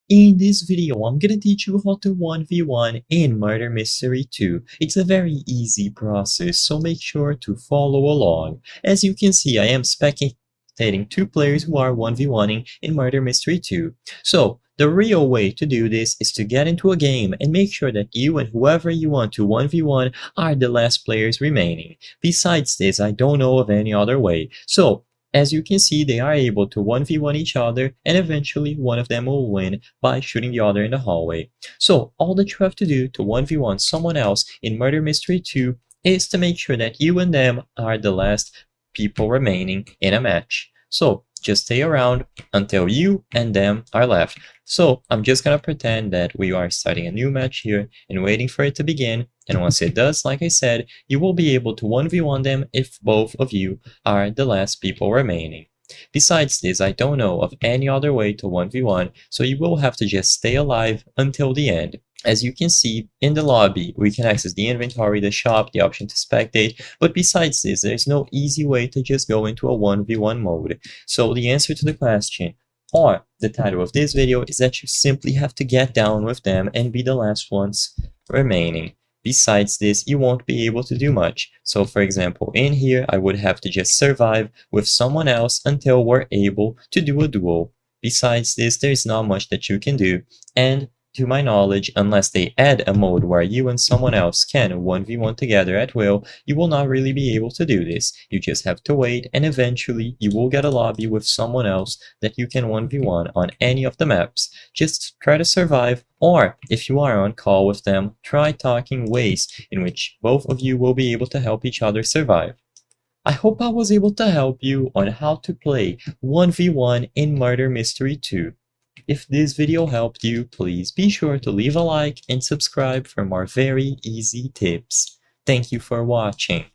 In this video, I'm gonna teach you how to 1v1 in Murder Mystery 2. It's a very easy process, so make sure to follow along. As you can see, I am spectating two players who are 1v1ing in Murder Mystery 2. So, the real way to do this is to get into a game and make sure that you and whoever you want to 1v1 are the last players remaining. Besides this, I don't know of any other way. So, as you can see, they are able to 1v1 each other, and eventually one of them will win by shooting the other in the hallway. So all that you have to do to 1v1 someone else in Murder Mystery 2 is to make sure that you and them are the last people remaining in a match. So just stay around until you and them are left. So I'm just gonna pretend that we are starting a new match here and waiting for it to begin, and once it does, like I said, you will be able to 1v1 them if both of you are the last people remaining. Besides this, I don't know of any other way to 1v1, so you will have to just stay alive until the end. As you can see, in the lobby, we can access the inventory, the shop, the option to spectate, but besides this, there's no easy way to just go into a 1v1 mode. So the answer to the question, or the title of this video, is that you simply have to get down with them and be the last ones remaining. Besides this, you won't be able to do much. So for example, in here, I would have to just survive with someone else until we're able to do a duel. Besides this, there's not much that you can do, and to my knowledge, unless they add a mode where you and someone else can 1v1 together at will, you will not really be able to do this. You just have to wait, and eventually you will get a lobby with someone else that you can 1v1 on any of the maps. Just try to survive, or if you are on call with them, try talking ways in which both of you will be able to help each other survive. I hope I was able to help you on how to play 1v1 in Murder Mystery 2. If this video helped you, please be sure to leave a like and subscribe for more very easy tips. Thank you for watching.